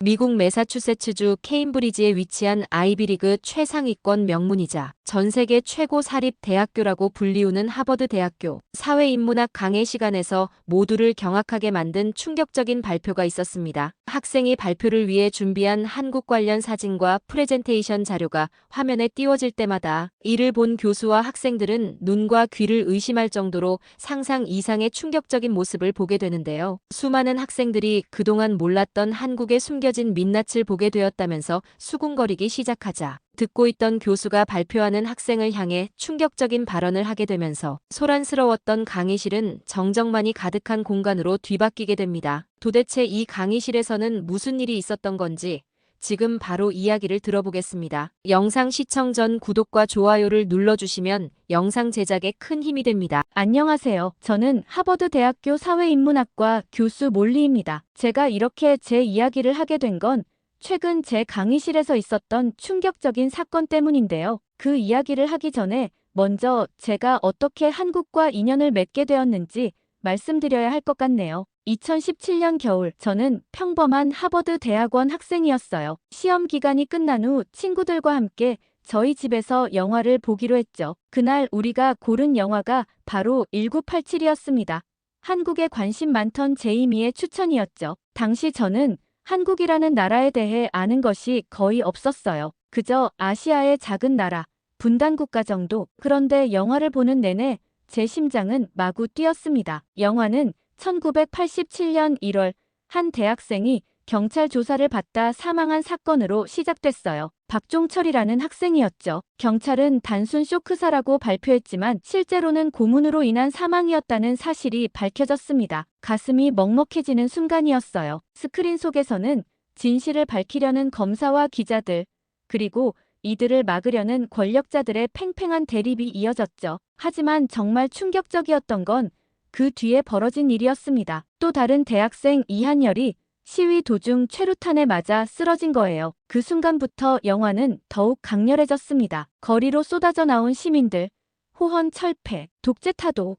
미국 매사추세츠주 케임브리지에 위치한 아이비리그 최상위권 명문이자 전 세계 최고 사립 대학교라고 불리우는 하버드 대학교 사회인문학 강의 시간에서 모두를 경악하게 만든 충격적인 발표가 있었습니다. 학생이 발표를 위해 준비한 한국 관련 사진과 프레젠테이션 자료가 화면에 띄워질 때마다 이를 본 교수와 학생들은 눈과 귀를 의심할 정도로 상상 이상의 충격적인 모습을 보게 되는데요. 수많은 학생들이 그동안 몰랐던 한국의 숨겨진 민낯을 보게 되었다면서 수군거리기 시작하자 듣고 있던 교수가 발표하는 학생을 향해 충격적인 발언을 하게 되면서 소란스러웠던 강의실은 정적만이 가득한 공간으로 뒤바뀌게 됩니다. 도대체 이 강의실에서는 무슨 일이 있었던 건지 지금 바로 이야기를 들어보겠습니다. 영상 시청 전 구독과 좋아요를 눌러주시면 영상 제작에 큰 힘이 됩니다. 안녕하세요. 저는 하버드 대학교 사회인문학과 교수 몰리입니다. 제가 이렇게 제 이야기를 하게 된 건 최근 제 강의실에서 있었던 충격적인 사건 때문인데요. 그 이야기를 하기 전에 먼저 제가 어떻게 한국과 인연을 맺게 되었는지 말씀드려야 할 것 같네요. 2017년 겨울 저는 평범한 하버드 대학원 학생이었어요. 시험 기간이 끝난 후 친구들과 함께 저희 집에서 영화를 보기로 했죠. 그날 우리가 고른 영화가 바로 1987이었습니다. 한국에 관심 많던 제이미의 추천이었죠. 당시 저는 한국이라는 나라에 대해 아는 것이 거의 없었어요. 그저 아시아의 작은 나라, 분단국가 정도. 그런데 영화를 보는 내내 제 심장은 마구 뛰었습니다. 영화는 1987년 1월 한 대학생이 경찰 조사를 받다 사망한 사건으로 시작됐어요. 박종철이라는 학생이었죠. 경찰은 단순 쇼크사라고 발표했지만 실제로는 고문으로 인한 사망이었다는 사실이 밝혀졌습니다. 가슴이 먹먹해지는 순간이었어요. 스크린 속에서는 진실을 밝히려는 검사와 기자들, 그리고 이들을 막으려는 권력자들의 팽팽한 대립이 이어졌죠. 하지만 정말 충격적이었던 건 그 뒤에 벌어진 일이었습니다. 또 다른 대학생 이한열이 시위 도중 최루탄에 맞아 쓰러진 거예요. 그 순간부터 영화는 더욱 강렬해졌습니다. 거리로 쏟아져 나온 시민들, 호헌 철폐, 독재 타도를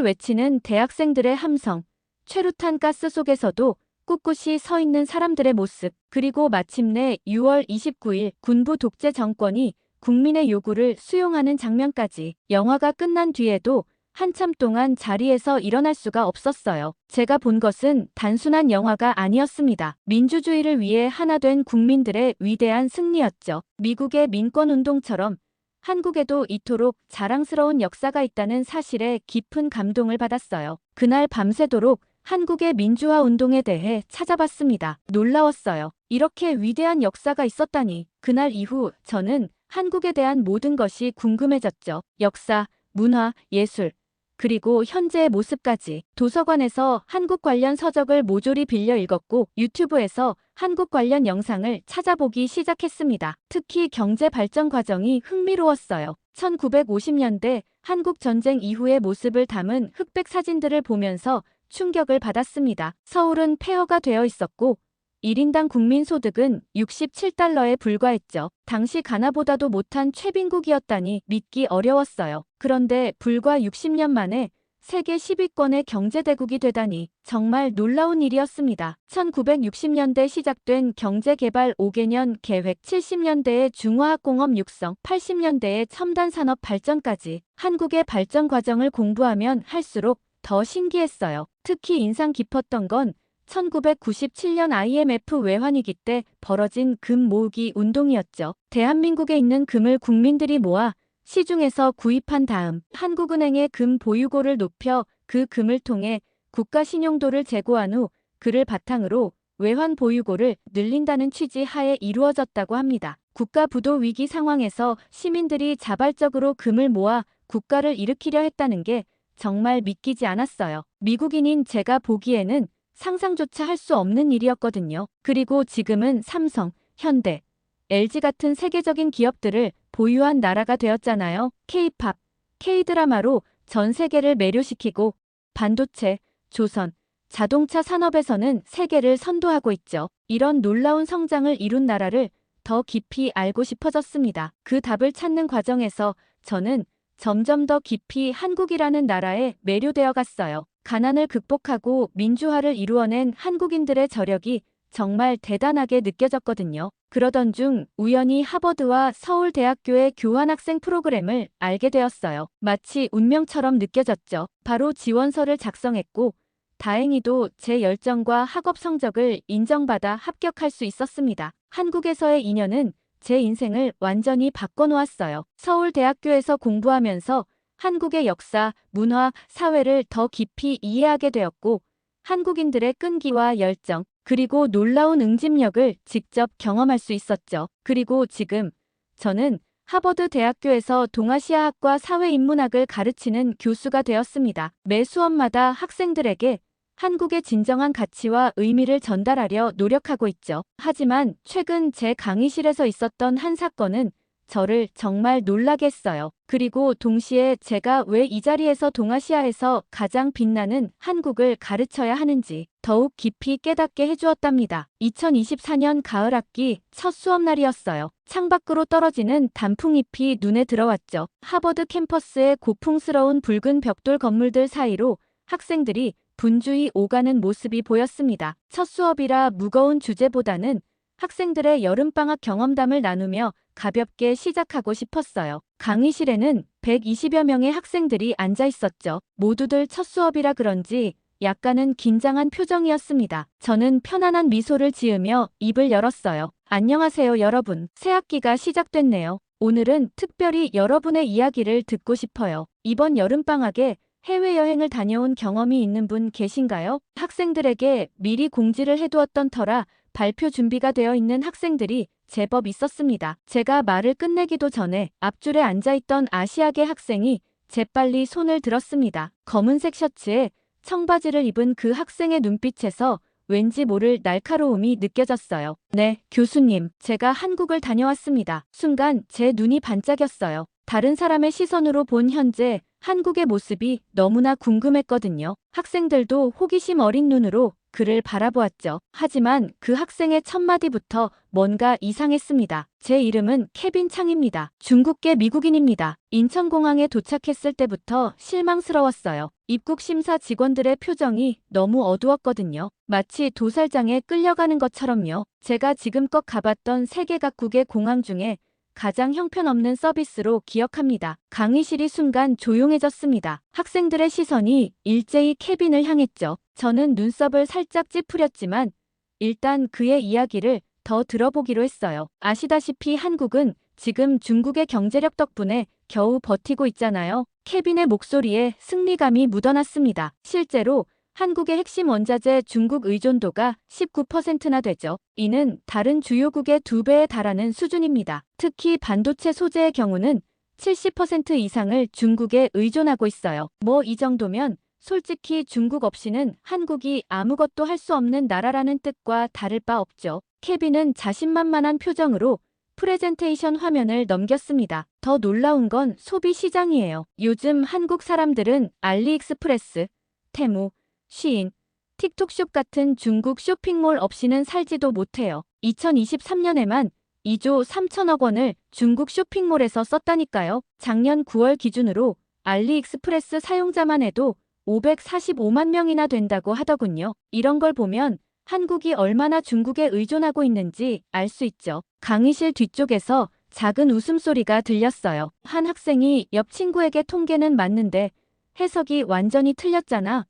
외치는 대학생들의 함성, 최루탄 가스 속에서도 꿋꿋이 서 있는 사람들의 모습, 그리고 마침내 6월 29일 군부 독재 정권이 국민의 요구를 수용하는 장면까지. 영화가 끝난 뒤에도 한참 동안 자리에서 일어날 수가 없었어요. 제가 본 것은 단순한 영화가 아니었습니다. 민주주의를 위해 하나 된 국민들의 위대한 승리였죠. 미국의 민권운동처럼 한국에도 이토록 자랑스러운 역사가 있다는 사실에 깊은 감동을 받았어요. 그날 밤새도록 한국의 민주화 운동에 대해 찾아봤습니다. 놀라웠어요. 이렇게 위대한 역사가 있었다니. 그날 이후 저는 한국에 대한 모든 것이 궁금해졌죠. 역사, 문화, 예술, 그리고 현재의 모습까지. 도서관에서 한국 관련 서적을 모조리 빌려 읽었고 유튜브에서 한국 관련 영상을 찾아보기 시작했습니다. 특히 경제 발전 과정이 흥미로웠어요. 1950년대 한국 전쟁 이후의 모습을 담은 흑백 사진들을 보면서 충격을 받았습니다. 서울은 폐허가 되어 있었고 1인당 국민소득은 67달러에 불과했죠. 당시 가나보다도 못한 최빈국이었다니 믿기 어려웠어요. 그런데 불과 60년 만에 세계 10위권의 경제대국이 되다니 정말 놀라운 일이었습니다. 1960년대 시작된 경제개발 5개년 계획, 70년대의 중화학공업 육성, 80년대의 첨단산업 발전까지 한국의 발전 과정을 공부하면 할수록 더 신기했어요. 특히 인상 깊었던 건 1997년 IMF 외환위기 때 벌어진 금 모으기 운동이었죠. 대한민국에 있는 금을 국민들이 모아 시중에서 구입한 다음 한국은행의 금 보유고를 높여 그 금을 통해 국가 신용도를 제고한 후 그를 바탕으로 외환 보유고를 늘린다는 취지 하에 이루어졌다고 합니다. 국가 부도 위기 상황에서 시민들이 자발적으로 금을 모아 국가를 일으키려 했다는 게 정말 믿기지 않았어요. 미국인인 제가 보기에는 상상조차 할 수 없는 일이었거든요. 그리고 지금은 삼성, 현대, LG 같은 세계적인 기업들을 보유한 나라가 되었잖아요. K-팝, K-드라마로 전 세계를 매료시키고 반도체, 조선, 자동차 산업에서는 세계를 선도하고 있죠. 이런 놀라운 성장을 이룬 나라를 더 깊이 알고 싶어졌습니다. 그 답을 찾는 과정에서 저는 점점 더 깊이 한국이라는 나라에 매료되어 갔어요. 가난을 극복하고 민주화를 이루어낸 한국인들의 저력이 정말 대단하게 느껴졌거든요. 그러던 중 우연히 하버드와 서울대학교의 교환학생 프로그램을 알게 되었어요. 마치 운명처럼 느껴졌죠. 바로 지원서를 작성했고 다행히도 제 열정과 학업 성적을 인정받아 합격할 수 있었습니다. 한국에서의 2년은 제 인생을 완전히 바꿔놓았어요. 서울대학교에서 공부하면서 한국의 역사, 문화, 사회를 더 깊이 이해하게 되었고 한국인들의 끈기와 열정, 그리고 놀라운 응집력을 직접 경험할 수 있었죠. 그리고 지금 저는 하버드 대학교에서 동아시아학과 사회인문학을 가르치는 교수가 되었습니다. 매 수업마다 학생들에게 한국의 진정한 가치와 의미를 전달하려 노력하고 있죠. 하지만 최근 제 강의실에서 있었던 한 사건은 저를 정말 놀라게 했어요. 그리고 동시에 제가 왜 이 자리에서 동아시아에서 가장 빛나는 한국을 가르쳐야 하는지 더욱 깊이 깨닫게 해주었답니다. 2024년 가을 학기 첫 수업 날이었어요. 창밖으로 떨어지는 단풍잎이 눈에 들어왔죠. 하버드 캠퍼스의 고풍스러운 붉은 벽돌 건물들 사이로 학생들이 분주히 오가는 모습이 보였습니다. 첫 수업이라 무거운 주제보다는 학생들의 여름방학 경험담을 나누며 가볍게 시작하고 싶었어요. 강의실에는 120여 명의 학생들이 앉아 있었죠. 모두들 첫 수업이라 그런지 약간은 긴장한 표정이었습니다. 저는 편안한 미소를 지으며 입을 열었어요. 안녕하세요, 여러분. 새 학기가 시작됐네요. 오늘은 특별히 여러분의 이야기를 듣고 싶어요. 이번 여름방학에 해외여행을 다녀온 경험이 있는 분 계신가요? 학생들에게 미리 공지를 해두었던 터라 발표 준비가 되어 있는 학생들이 제법 있었습니다. 제가 말을 끝내기도 전에 앞줄에 앉아있던 아시아계 학생이 재빨리 손을 들었습니다. 검은색 셔츠에 청바지를 입은 그 학생의 눈빛에서 왠지 모를 날카로움이 느껴졌어요. 네, 교수님, 제가 한국을 다녀왔습니다. 순간 제 눈이 반짝였어요. 다른 사람의 시선으로 본 현재 한국의 모습이 너무나 궁금했거든요. 학생들도 호기심 어린 눈으로 그를 바라보았죠. 하지만 그 학생의 첫 마디부터 뭔가 이상했습니다. 제 이름은 케빈 창입니다. 중국계 미국인입니다. 인천공항에 도착했을 때부터 실망스러웠어요. 입국 심사 직원들의 표정이 너무 어두웠거든요. 마치 도살장에 끌려가는 것처럼요. 제가 지금껏 가봤던 세계 각국의 공항 중에 가장 형편없는 서비스로 기억합니다. 강의실이 순간 조용해졌습니다. 학생들의 시선이 일제히 케빈을 향했죠. 저는 눈썹을 살짝 찌푸렸지만 일단 그의 이야기를 더 들어보기로 했어요. 아시다시피 한국은 지금 중국의 경제력 덕분에 겨우 버티고 있잖아요. 케빈의 목소리에 승리감이 묻어났습니다. 실제로 한국의 핵심 원자재 중국 의존도가 19%나 되죠. 이는 다른 주요국의 2배에 달하는 수준입니다. 특히 반도체 소재의 경우는 70% 이상을 중국에 의존하고 있어요. 뭐 이 정도면 솔직히 중국 없이는 한국이 아무것도 할 수 없는 나라라는 뜻과 다를 바 없죠. 케빈은 자신만만한 표정으로 프레젠테이션 화면을 넘겼습니다. 더 놀라운 건 소비 시장이에요. 요즘 한국 사람들은 알리익스프레스, 테무, 쉬인, 틱톡숍 같은 중국 쇼핑몰 없이는 살지도 못해요. 2023년에만 2조 3천억 원을 중국 쇼핑몰에서 썼다니까요. 작년 9월 기준으로 알리익스프레스 사용자만 해도 545만 명이나 된다고 하더군요. 이런 걸 보면 한국이 얼마나 중국에 의존하고 있는지 알 수 있죠. 강의실 뒤쪽에서 작은 웃음소리가 들렸어요. 한 학생이 옆 친구에게 통계는 맞는데 해석이 완전히 틀렸잖아.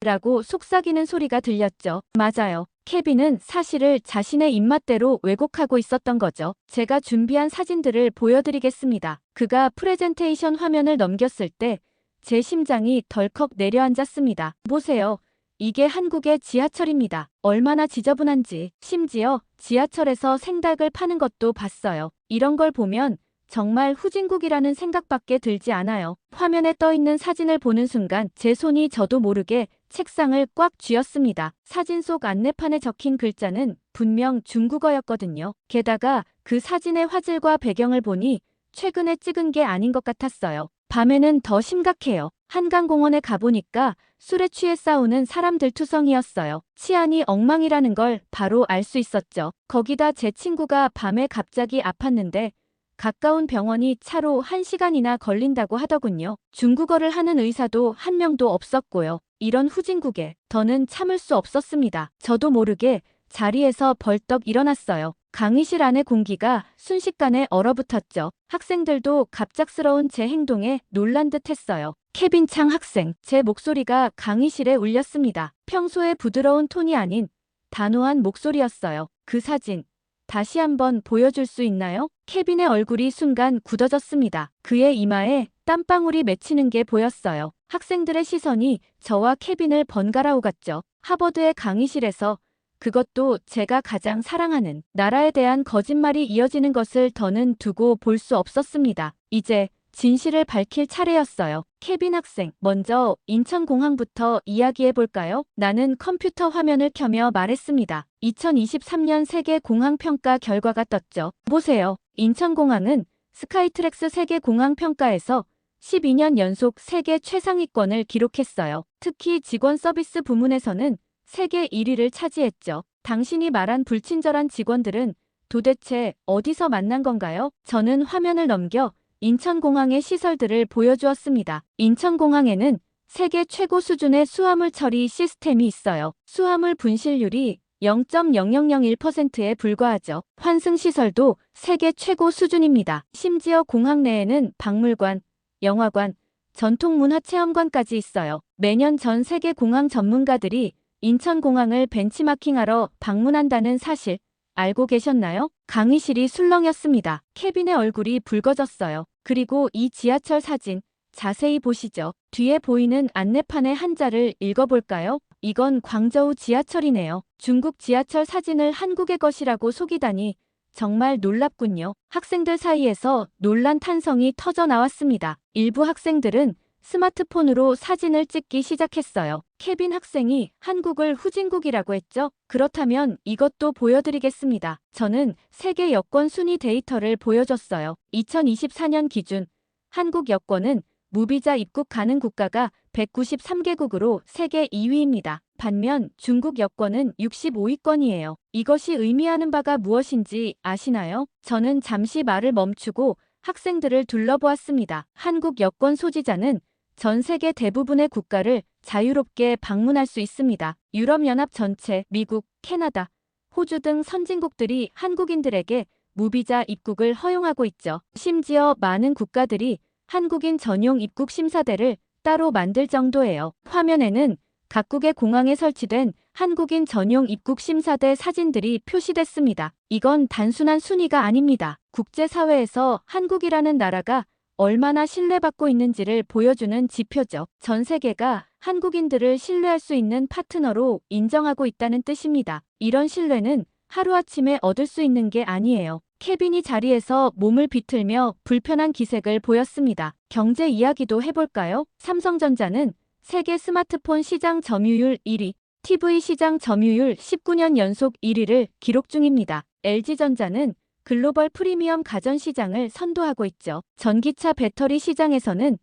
라고 속삭이는 소리가 들렸죠. 맞아요. 케빈은 사실을 자신의 입맛대로 왜곡하고 있었던 거죠. 제가 준비한 사진들을 보여드리겠습니다. 그가 프레젠테이션 화면을 넘겼을 때 제 심장이 덜컥 내려앉았습니다. 보세요. 이게 한국의 지하철입니다. 얼마나 지저분한지. 심지어 지하철에서 생닭을 파는 것도 봤어요. 이런 걸 보면 정말 후진국이라는 생각밖에 들지 않아요. 화면에 떠 있는 사진을 보는 순간 제 손이 저도 모르게 책상을 꽉 쥐었습니다. 사진 속 안내판에 적힌 글자는 분명 중국어였거든요. 게다가 그 사진의 화질과 배경을 보니 최근에 찍은 게 아닌 것 같았어요. 밤에는 더 심각해요. 한강공원에 가보니까 술에 취해 싸우는 사람들 투성이었어요. 치안이 엉망이라는 걸 바로 알 수 있었죠. 거기다 제 친구가 밤에 갑자기 아팠는데 가까운 병원이 차로 1시간이나 걸린다고 하더군요. 중국어를 하는 의사도 한 명도 없었고요. 이런 후진국에 더는 참을 수 없었습니다. 저도 모르게 자리에서 벌떡 일어났어요. 강의실 안의 공기가 순식간에 얼어붙었죠. 학생들도 갑작스러운 제 행동에 놀란 듯 했어요. 케빈 창 학생, 제 목소리가 강의실에 울렸습니다. 평소의 부드러운 톤이 아닌 단호한 목소리였어요. 그 사진, 다시 한번 보여줄 수 있나요? 케빈의 얼굴이 순간 굳어졌습니다. 그의 이마에 땀방울이 맺히는 게 보였어요. 학생들의 시선이 저와 케빈을 번갈아 오갔죠. 하버드의 강의실에서 그것도 제가 가장 사랑하는 나라에 대한 거짓말이 이어지는 것을 더는 두고 볼 수 없었습니다. 이제 진실을 밝힐 차례였어요. 케빈 학생, 먼저 인천공항부터 이야기해볼까요? 나는 컴퓨터 화면을 켜며 말했습니다. 2023년 세계공항평가 결과가 떴죠. 보세요. 인천공항은 스카이트랙스 세계공항평가에서 12년 연속 세계 최상위권을 기록했어요. 특히 직원 서비스 부문에서는 세계 1위를 차지했죠. 당신이 말한 불친절한 직원들은 도대체 어디서 만난 건가요? 저는 화면을 넘겨 인천공항의 시설들을 보여주었습니다. 인천공항에는 세계 최고 수준의 수화물 처리 시스템이 있어요. 수화물 분실률이 0.0001%에 불과하죠. 환승시설도 세계 최고 수준입니다. 심지어 공항 내에는 박물관, 영화관, 전통문화체험관까지 있어요. 매년 전 세계 공항 전문가들이 인천공항을 벤치마킹하러 방문한다는 사실 알고 계셨나요? 강의실이 술렁였습니다. 케빈의 얼굴이 붉어졌어요. 그리고 이 지하철 사진 자세히 보시죠. 뒤에 보이는 안내판의 한자를 읽어볼까요? 이건 광저우 지하철이네요. 중국 지하철 사진을 한국의 것이라고 속이다니 정말 놀랍군요. 학생들 사이에서 놀란 탄성이 터져 나왔습니다. 일부 학생들은 스마트폰으로 사진을 찍기 시작했어요. 케빈 학생이 한국을 후진국이라고 했죠? 그렇다면 이것도 보여드리겠습니다. 저는 세계 여권 순위 데이터를 보여줬어요. 2024년 기준 한국 여권은 무비자 입국 가능 국가가 193개국으로 세계 2위입니다. 반면 중국 여권은 65위권이에요. 이것이 의미하는 바가 무엇인지 아시나요? 저는 잠시 말을 멈추고 학생들을 둘러보았습니다. 한국 여권 소지자는 전 세계 대부분의 국가를 자유롭게 방문할 수 있습니다. 유럽연합 전체, 미국, 캐나다, 호주 등 선진국들이 한국인들에게 무비자 입국을 허용하고 있죠. 심지어 많은 국가들이 한국인 전용 입국 심사대를 따로 만들 정도예요. 화면에는 각국의 공항에 설치된 한국인 전용 입국 심사대 사진들이 표시됐습니다. 이건 단순한 순위가 아닙니다. 국제사회에서 한국이라는 나라가 얼마나 신뢰받고 있는지를 보여주는 지표죠. 전 세계가 한국인들을 신뢰할 수 있는 파트너로 인정하고 있다는 뜻입니다. 이런 신뢰는 하루아침에 얻을 수 있는 게 아니에요. 케빈이 자리에서 몸을 비틀며 불편한 기색을 보였습니다. 경제 이야기도 해볼까요? 삼성전자는 세계 스마트폰 시장 점유율 1위, TV 시장 점유율 19년 연속 1위를 기록 중입니다. LG전자는 글로벌 프리미엄 가전시장을 선도하고 있죠. 전기차 배터리 시장에서는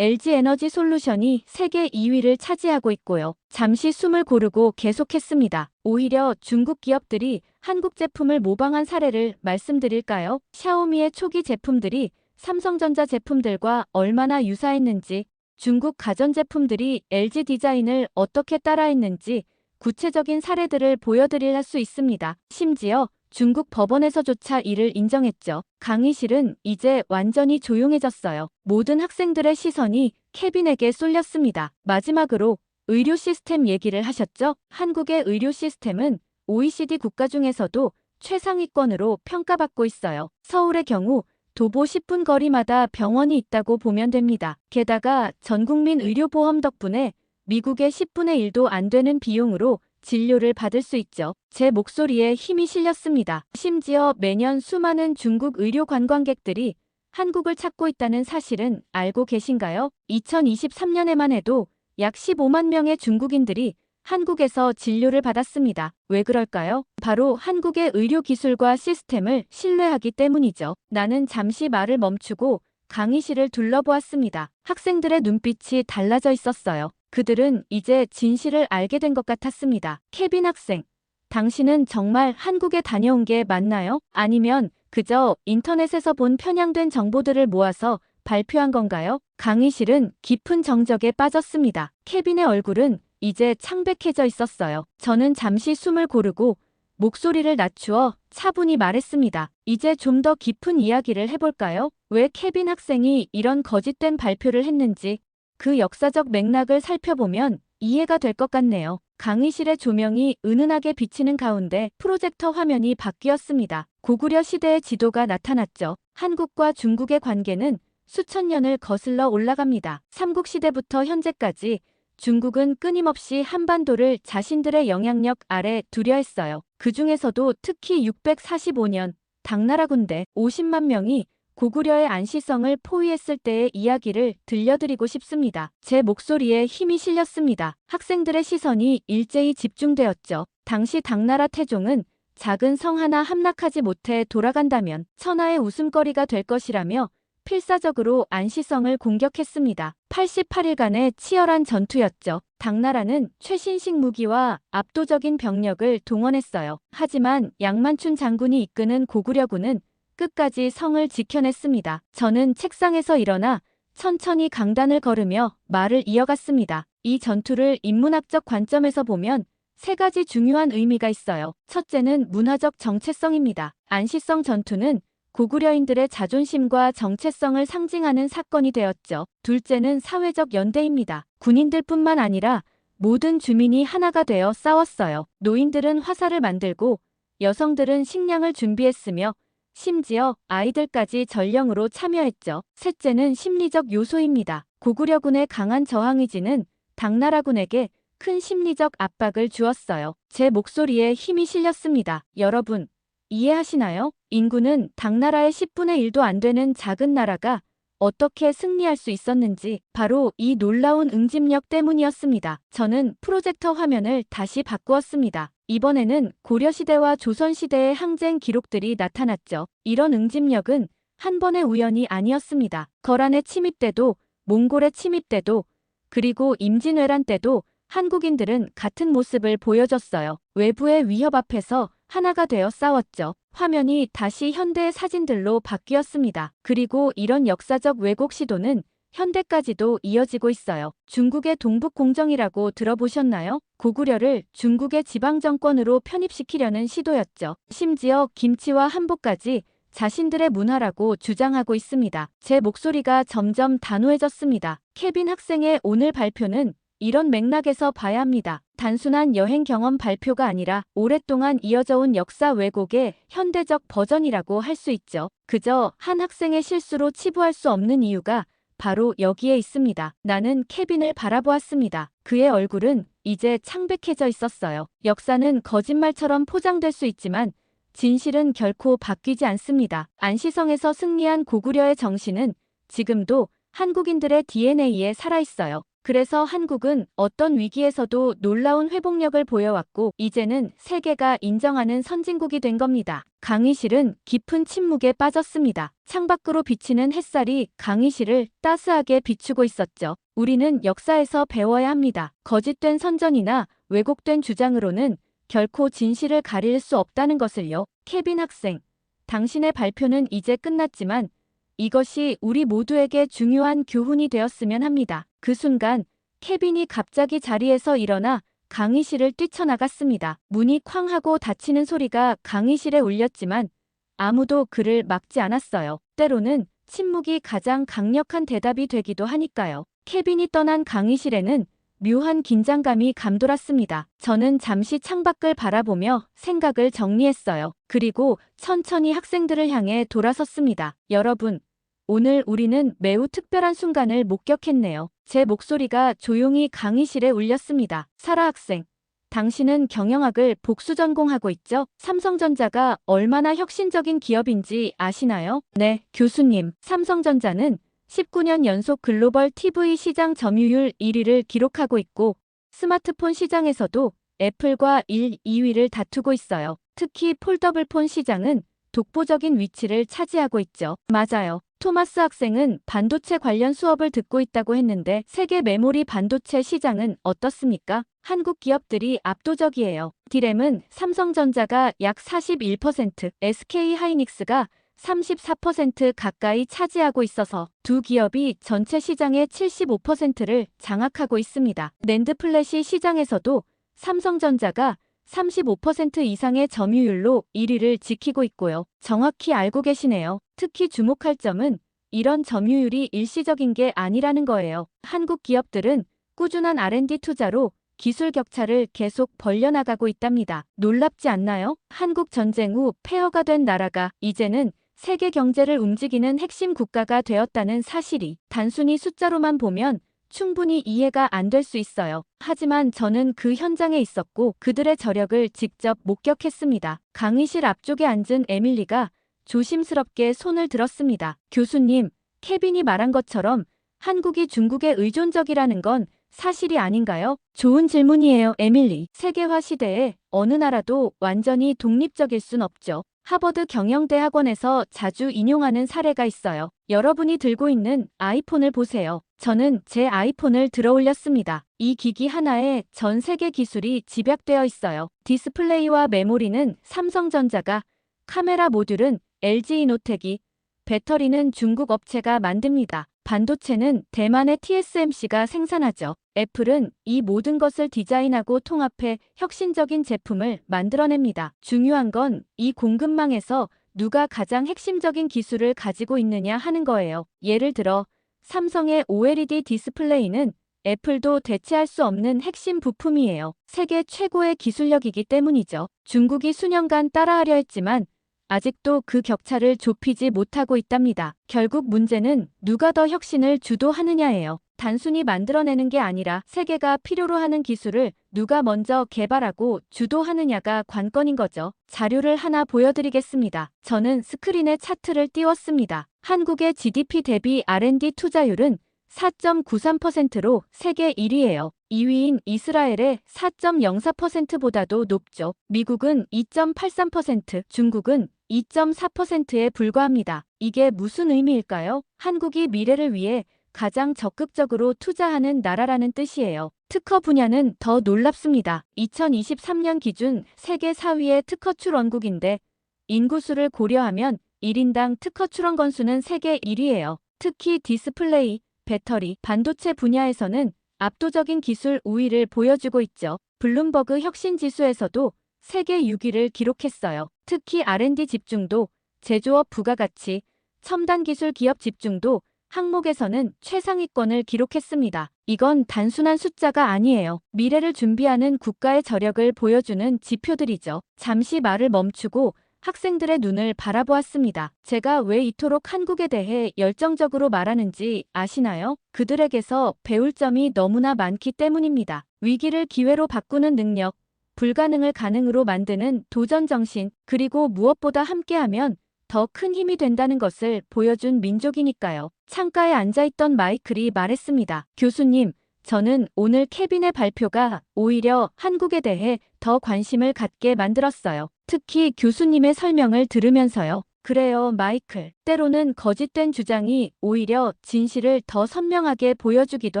LG에너지솔루션이 세계 2위를 차지하고 있고요. 잠시 숨을 고르고 계속했습니다. 오히려 중국 기업들이 한국 제품을 모방한 사례를 말씀드릴까요? 샤오미의 초기 제품들이 삼성전자 제품들과 얼마나 유사했는지, 중국 가전제품들이 LG 디자인을 어떻게 따라했는지 구체적인 사례들을 보여드릴 수 있습니다. 심지어 중국 법원에서조차 이를 인정했죠. 강의실은 이제 완전히 조용해졌어요. 모든 학생들의 시선이 케빈에게 쏠렸습니다. 마지막으로 의료 시스템 얘기를 하셨죠? 한국의 의료 시스템은 OECD 국가 중에서도 최상위권으로 평가받고 있어요. 서울의 경우 도보 10분 거리마다 병원이 있다고 보면 됩니다. 게다가 전국민 의료보험 덕분에 미국의 10분의 1도 안 되는 비용으로 진료를 받을 수 있죠. 제 목소리에 힘이 실렸습니다. 심지어 매년 수많은 중국 의료 관광객들이 한국을 찾고 있다는 사실은 알고 계신가요? 2023년에만 해도 약 15만 명의 중국인들이 한국에서 진료를 받았습니다. 왜 그럴까요? 바로 한국의 의료 기술과 시스템을 신뢰하기 때문이죠. 나는 잠시 말을 멈추고 강의실을 둘러보았습니다. 학생들의 눈빛이 달라져 있었어요. 그들은 이제 진실을 알게 된 것 같았습니다. 케빈 학생, 당신은 정말 한국에 다녀온 게 맞나요? 아니면 그저 인터넷에서 본 편향된 정보들을 모아서 발표한 건가요? 강의실은 깊은 정적에 빠졌습니다. 케빈의 얼굴은 이제 창백해져 있었어요. 저는 잠시 숨을 고르고 목소리를 낮추어 차분히 말했습니다. 이제 좀 더 깊은 이야기를 해볼까요? 왜 케빈 학생이 이런 거짓된 발표를 했는지 그 역사적 맥락을 살펴보면 이해가 될 것 같네요. 강의실의 조명이 은은하게 비치는 가운데 프로젝터 화면이 바뀌었습니다. 고구려 시대의 지도가 나타났죠. 한국과 중국의 관계는 수천 년을 거슬러 올라갑니다. 삼국시대부터 현재까지 중국은 끊임없이 한반도를 자신들의 영향력 아래 두려 했어요. 그 중에서도 특히 645년 당나라 군대 50만 명이 고구려의 안시성을 포위했을 때의 이야기를 들려드리고 싶습니다. 제 목소리에 힘이 실렸습니다. 학생들의 시선이 일제히 집중되었죠. 당시 당나라 태종은 작은 성 하나 함락하지 못해 돌아간다면 천하의 웃음거리가 될 것이라며 필사적으로 안시성을 공격했습니다. 88일간의 치열한 전투였죠. 당나라는 최신식 무기와 압도적인 병력을 동원했어요. 하지만 양만춘 장군이 이끄는 고구려군은 끝까지 성을 지켜냈습니다. 저는 책상에서 일어나 천천히 강단을 걸으며 말을 이어갔습니다. 이 전투를 인문학적 관점에서 보면 세 가지 중요한 의미가 있어요. 첫째는 문화적 정체성입니다. 안시성 전투는 고구려인들의 자존심과 정체성을 상징하는 사건이 되었죠. 둘째는 사회적 연대입니다. 군인들뿐만 아니라 모든 주민이 하나가 되어 싸웠어요. 노인들은 화살을 만들고 여성들은 식량을 준비했으며 심지어 아이들까지 전령으로 참여했죠. 셋째는 심리적 요소입니다. 고구려군의 강한 저항의지는 당나라군에게 큰 심리적 압박을 주었어요. 제 목소리에 힘이 실렸습니다. 여러분, 이해하시나요? 인구는 당나라의 10분의 1도 안 되는 작은 나라가 어떻게 승리할 수 있었는지 바로 이 놀라운 응집력 때문이었습니다. 저는 프로젝터 화면을 다시 바꾸었습니다. 이번에는 고려시대와 조선시대의 항쟁 기록들이 나타났죠. 이런 응집력은 한 번의 우연이 아니었습니다. 거란의 침입 때도, 몽골의 침입 때도, 그리고 임진왜란 때도 한국인들은 같은 모습을 보여줬어요. 외부의 위협 앞에서 하나가 되어 싸웠죠. 화면이 다시 현대의 사진들로 바뀌었습니다. 그리고 이런 역사적 왜곡 시도는 현대까지도 이어지고 있어요. 중국의 동북공정이라고 들어보셨나요? 고구려를 중국의 지방정권으로 편입시키려는 시도였죠. 심지어 김치와 한복까지 자신들의 문화라고 주장하고 있습니다. 제 목소리가 점점 단호해졌습니다. 케빈 학생의 오늘 발표는 이런 맥락에서 봐야 합니다. 단순한 여행 경험 발표가 아니라 오랫동안 이어져온 역사 왜곡의 현대적 버전이라고 할 수 있죠. 그저 한 학생의 실수로 치부할 수 없는 이유가 바로 여기에 있습니다. 나는 케빈을 바라보았습니다. 그의 얼굴은 이제 창백해져 있었어요. 역사는 거짓말처럼 포장될 수 있지만 진실은 결코 바뀌지 않습니다. 안시성에서 승리한 고구려의 정신은 지금도 한국인들의 DNA에 살아있어요. 그래서 한국은 어떤 위기에서도 놀라운 회복력을 보여왔고 이제는 세계가 인정하는 선진국이 된 겁니다. 강의실은 깊은 침묵에 빠졌습니다. 창밖으로 비치는 햇살이 강의실을 따스하게 비추고 있었죠. 우리는 역사에서 배워야 합니다. 거짓된 선전이나 왜곡된 주장으로는 결코 진실을 가릴 수 없다는 것을요. 케빈 학생, 당신의 발표는 이제 끝났지만 이것이 우리 모두에게 중요한 교훈이 되었으면 합니다. 그 순간 케빈이 갑자기 자리에서 일어나 강의실을 뛰쳐나갔습니다. 문이 쾅 하고 닫히는 소리가 강의실에 울렸지만 아무도 그를 막지 않았어요. 때로는 침묵이 가장 강력한 대답이 되기도 하니까요. 케빈이 떠난 강의실에는 묘한 긴장감이 감돌았습니다. 저는 잠시 창밖을 바라보며 생각을 정리했어요. 그리고 천천히 학생들을 향해 돌아섰습니다. 여러분, 오늘 우리는 매우 특별한 순간을 목격했네요. 제 목소리가 조용히 강의실에 울렸습니다. 사라 학생, 당신은 경영학을 복수 전공하고 있죠? 삼성전자가 얼마나 혁신적인 기업인지 아시나요? 네, 교수님. 삼성전자는 19년 연속 글로벌 TV 시장 점유율 1위를 기록하고 있고 스마트폰 시장에서도 애플과 1, 2위를 다투고 있어요. 특히 폴더블폰 시장은 독보적인 위치를 차지하고 있죠. 맞아요. 토마스 학생은 반도체 관련 수업을 듣고 있다고 했는데 세계 메모리 반도체 시장은 어떻습니까? 한국 기업들이 압도적이에요. D램은 삼성전자가 약 41%, SK하이닉스가 34% 가까이 차지하고 있어서 두 기업이 전체 시장의 75%를 장악하고 있습니다. 낸드 플래시 시장에서도 삼성전자가 35% 이상의 점유율로 1위를 지키고 있고요. 정확히 알고 계시네요. 특히 주목할 점은 이런 점유율이 일시적인 게 아니라는 거예요. 한국 기업들은 꾸준한 R&D 투자로 기술 격차를 계속 벌려나가고 있답니다. 놀랍지 않나요? 한국 전쟁 후 폐허가 된 나라가 이제는 세계 경제를 움직이는 핵심 국가가 되었다는 사실이 단순히 숫자로만 보면 충분히 이해가 안 될 수 있어요. 하지만 저는 그 현장에 있었고 그들의 저력을 직접 목격했습니다. 강의실 앞쪽에 앉은 에밀리가 조심스럽게 손을 들었습니다. 교수님, 케빈이 말한 것처럼 한국이 중국에 의존적이라는 건 사실이 아닌가요? 좋은 질문이에요, 에밀리. 세계화 시대에 어느 나라도 완전히 독립적일 순 없죠. 하버드 경영대학원에서 자주 인용하는 사례가 있어요. 여러분이 들고 있는 아이폰을 보세요. 저는 제 아이폰을 들어 올렸습니다. 이 기기 하나에 전 세계 기술이 집약되어 있어요. 디스플레이와 메모리는 삼성전자가, 카메라 모듈은 LG이노텍이, 배터리는 중국 업체가 만듭니다. 반도체는 대만의 TSMC가 생산하죠. 애플은 이 모든 것을 디자인하고 통합해 혁신적인 제품을 만들어냅니다. 중요한 건 이 공급망에서 누가 가장 핵심적인 기술을 가지고 있느냐 하는 거예요. 예를 들어 삼성의 OLED 디스플레이는 애플도 대체할 수 없는 핵심 부품이에요. 세계 최고의 기술력이기 때문이죠. 중국이 수년간 따라하려 했지만 아직도 그 격차를 좁히지 못하고 있답니다. 결국 문제는 누가 더 혁신을 주도하느냐예요. 단순히 만들어내는 게 아니라 세계가 필요로 하는 기술을 누가 먼저 개발하고 주도하느냐가 관건인 거죠. 자료를 하나 보여드리겠습니다. 저는 스크린에 차트를 띄웠습니다. 한국의 GDP 대비 R&D 투자율은 4.93%로 세계 1위예요. 2위인 이스라엘의 4.04%보다도 높죠. 미국은 2.83%, 중국은 2.4%에 불과합니다. 이게 무슨 의미일까요? 한국이 미래를 위해 가장 적극적으로 투자하는 나라라는 뜻이에요. 특허 분야는 더 놀랍습니다. 2023년 기준 세계 4위의 특허 출원국인데 인구수를 고려하면 1인당 특허 출원 건수는 세계 1위예요. 특히 디스플레이, 배터리, 반도체 분야에서는 압도적인 기술 우위를 보여주고 있죠. 블룸버그 혁신지수에서도 세계 6위를 기록했어요. 특히 R&D 집중도, 제조업 부가가치, 첨단 기술 기업 집중도 항목에서는 최상위권을 기록했습니다. 이건 단순한 숫자가 아니에요. 미래를 준비하는 국가의 저력을 보여주는 지표들이죠. 잠시 말을 멈추고 학생들의 눈을 바라보았습니다. 제가 왜 이토록 한국에 대해 열정적으로 말하는지 아시나요? 그들에게서 배울 점이 너무나 많기 때문입니다. 위기를 기회로 바꾸는 능력, 불가능을 가능으로 만드는 도전 정신, 그리고 무엇보다 함께하면 더 큰 힘이 된다는 것을 보여준 민족이니까요. 창가에 앉아있던 마이클이 말했습니다. 교수님, 저는 오늘 케빈의 발표가 오히려 한국에 대해 더 관심을 갖게 만들었어요. 특히 교수님의 설명을 들으면서요. 그래요, 마이클. 때로는 거짓된 주장이 오히려 진실을 더 선명하게 보여주기도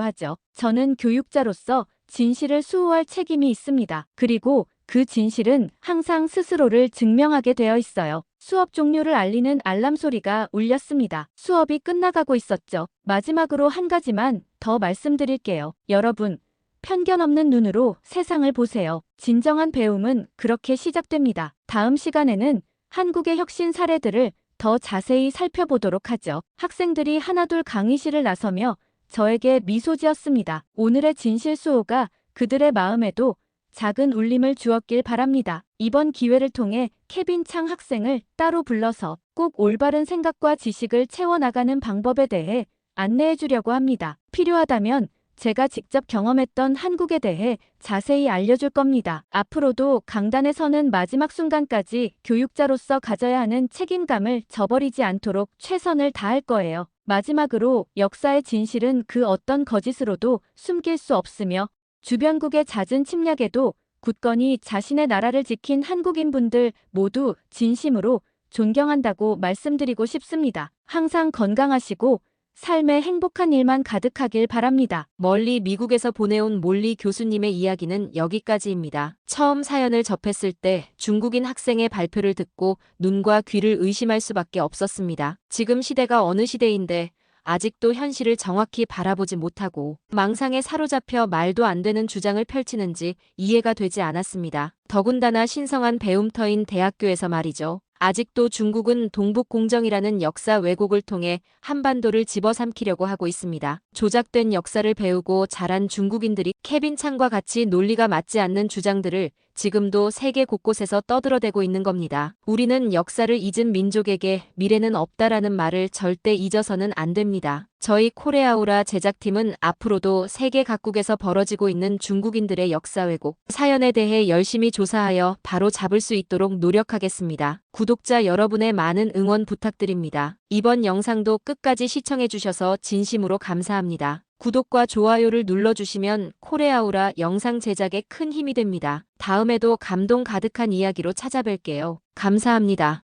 하죠. 저는 교육자로서 진실을 수호할 책임이 있습니다. 그리고 그 진실은 항상 스스로를 증명하게 되어 있어요. 수업 종료를 알리는 알람 소리가 울렸습니다. 수업이 끝나가고 있었죠. 마지막으로 한 가지만 더 말씀드릴게요. 여러분, 편견 없는 눈으로 세상을 보세요. 진정한 배움은 그렇게 시작됩니다. 다음 시간에는 한국의 혁신 사례들을 더 자세히 살펴보도록 하죠. 학생들이 하나둘 강의실을 나서며 저에게 미소 지었습니다. 오늘의 진실 수호가 그들의 마음에도 작은 울림을 주었길 바랍니다. 이번 기회를 통해 케빈 창 학생을 따로 불러서 꼭 올바른 생각과 지식을 채워나가는 방법에 대해 안내해 주려고 합니다. 필요하다면 제가 직접 경험했던 한국에 대해 자세히 알려줄 겁니다. 앞으로도 강단에 서는 마지막 순간까지 교육자로서 가져야 하는 책임감을 저버리지 않도록 최선을 다할 거예요. 마지막으로 역사의 진실은 그 어떤 거짓으로도 숨길 수 없으며 주변국의 잦은 침략에도 굳건히 자신의 나라를 지킨 한국인분들 모두 진심으로 존경한다고 말씀드리고 싶습니다. 항상 건강하시고 삶에 행복한 일만 가득하길 바랍니다. 멀리 미국에서 보내온 몰리 교수님의 이야기는 여기까지입니다. 처음 사연을 접했을 때 중국인 학생의 발표를 듣고 눈과 귀를 의심할 수밖에 없었습니다. 지금 시대가 어느 시대인데 아직도 현실을 정확히 바라보지 못하고 망상에 사로잡혀 말도 안 되는 주장을 펼치는지 이해가 되지 않았습니다. 더군다나 신성한 배움터인 대학교에서 말이죠. 아직도 중국은 동북공정이라는 역사 왜곡을 통해 한반도를 집어삼키려고 하고 있습니다. 조작된 역사를 배우고 자란 중국인들이 케빈 창과 같이 논리가 맞지 않는 주장들을 지금도 세계 곳곳에서 떠들어대고 있는 겁니다. 우리는 역사를 잊은 민족에게 미래는 없다라는 말을 절대 잊어서는 안 됩니다. 저희 코레아우라 제작팀은 앞으로도 세계 각국에서 벌어지고 있는 중국인들의 역사 왜곡 사연에 대해 열심히 조사하여 바로 잡을 수 있도록 노력하겠습니다. 구독자 여러분의 많은 응원 부탁드립니다. 이번 영상도 끝까지 시청해주셔서 진심으로 감사합니다. 구독과 좋아요를 눌러주시면 코레아우라 영상 제작에 큰 힘이 됩니다. 다음에도 감동 가득한 이야기로 찾아뵐게요. 감사합니다.